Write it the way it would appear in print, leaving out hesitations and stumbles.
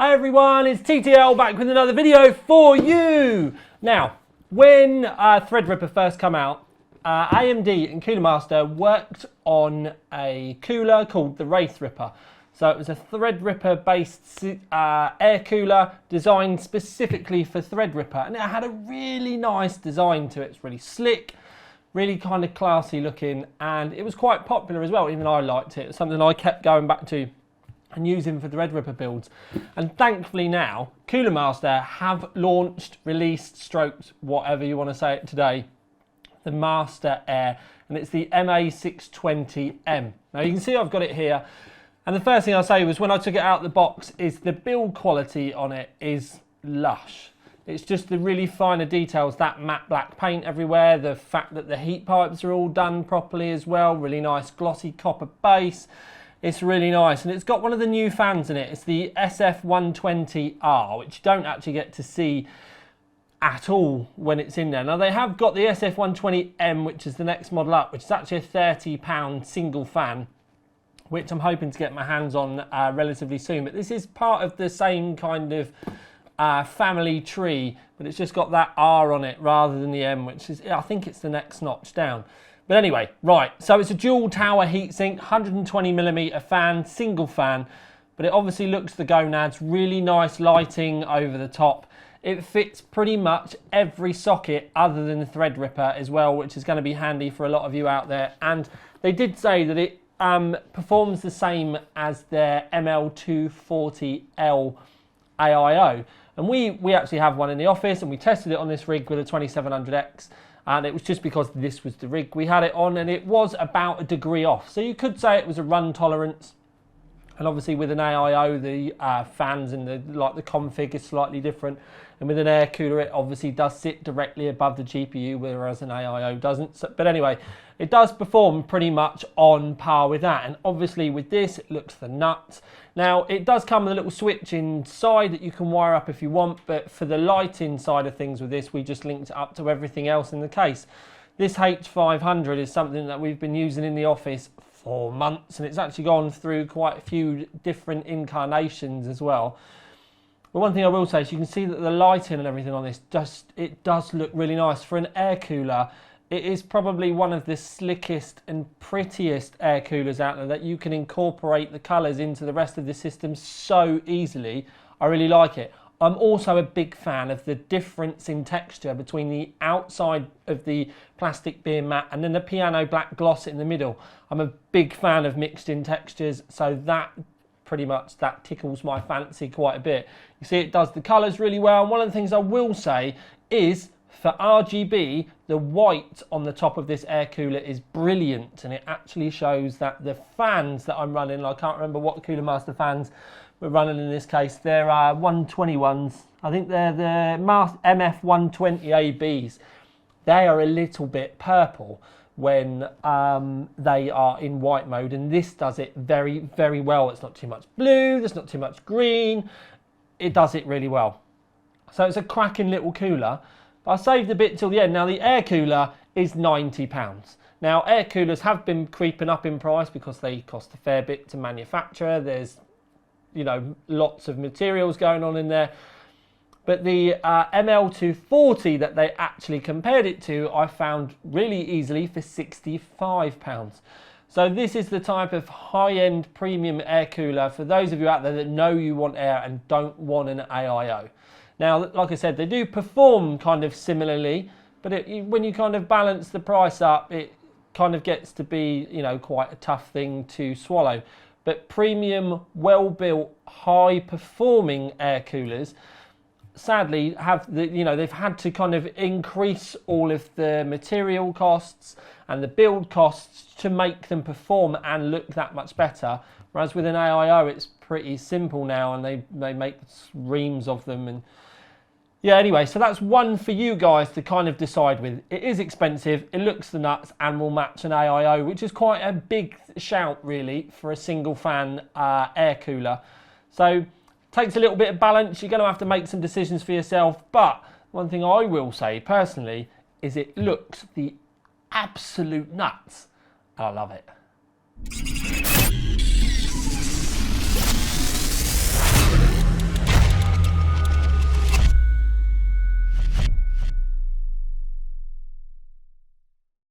Hi everyone, it's TTL back with another video for you. Now, when Threadripper first come out, AMD and Coolermaster worked on a cooler called the Wraithripper. So it was a Threadripper based air cooler designed specifically for Threadripper, and it had a really nice design to it. It's really slick, really kind of classy looking, and it was quite popular as well. Even I liked it. It's something I kept going back to and using for the Threadripper builds. And thankfully now, Coolermaster have launched, released, stroked, whatever you want to say it today, the Master Air, and it's the MA620M. Now you can see I've got it here, and the first thing I'll say was when I took it out of the box is the build quality on it is lush. It's just the really finer details, that matte black paint everywhere, the fact that the heat pipes are all done properly as well, really nice glossy copper base. It's really nice, and it's got one of the new fans in it. It's the SF120R, which you don't actually get to see at all when it's in there. Now they have got the SF120M, which is the next model up, which is actually a £30 single fan, which I'm hoping to get my hands on relatively soon. But this is part of the same kind of family tree, but it's just got that R on it rather than the M, which is, I think it's the next notch down. But anyway, right, so it's a dual tower heatsink, 120mm fan, single fan, but it obviously looks the gonads, really nice lighting over the top. It fits pretty much every socket other than the Threadripper as well, which is going to be handy for a lot of you out there. And they did say that it performs the same as their ML240L AIO. And we actually have one in the office, and we tested it on this rig with a 2700X. And it was just because this was the rig we had it on, and it was about a degree off. So you could say it was a run tolerance. And obviously with an AIO, the fans and the config is slightly different. And with an air cooler, it obviously does sit directly above the GPU, whereas an AIO doesn't. So, but anyway, it does perform pretty much on par with that. And obviously with this, it looks the nuts. Now, it does come with a little switch inside that you can wire up if you want, but for the lighting side of things with this, we just linked it up to everything else in the case. This H500 is something that we've been using in the office for months, and it's actually gone through quite a few different incarnations as well. But one thing I will say is you can see that the lighting and everything on this, it does look really nice. For an air cooler, it is probably one of the slickest and prettiest air coolers out there, that you can incorporate the colours into the rest of the system so easily. I really like it. I'm also a big fan of the difference in texture between the outside of the plastic being matte and then the piano black gloss in the middle. I'm a big fan of mixed in textures, so that pretty much that tickles my fancy quite a bit. You see it does the colours really well, and one of the things I will say is for RGB, the white on the top of this air cooler is brilliant, and it actually shows that the fans that I'm running, I can't remember what Coolermaster fans we're running in this case, they're 121s. I think they're the MF120ABs. They are a little bit purple when they are in white mode, and this does it very, very well. It's not too much blue, there's not too much green. It does it really well. So it's a cracking little cooler. I saved a bit till the end. Now the air cooler is £90. Now air coolers have been creeping up in price because they cost a fair bit to manufacture. There's, you know, lots of materials going on in there. But the ML240 that they actually compared it to, I found really easily for £65. So this is the type of high-end premium air cooler for those of you out there that know you want air and don't want an AIO. Now, like I said, they do perform kind of similarly, but when you kind of balance the price up, it kind of gets to be, you know, quite a tough thing to swallow. But premium, well-built, high-performing air coolers, sadly, they've had to kind of increase all of the material costs and the build costs to make them perform and look that much better. Whereas with an AIO, it's pretty simple now, and they make reams of them. And yeah, anyway, so that's one for you guys to kind of decide with. It is expensive, it looks the nuts, and will match an AIO, which is quite a big shout really for a single fan air cooler. So takes a little bit of balance. You're going to have to make some decisions for yourself, but one thing I will say personally is it looks the absolute nuts. I love it.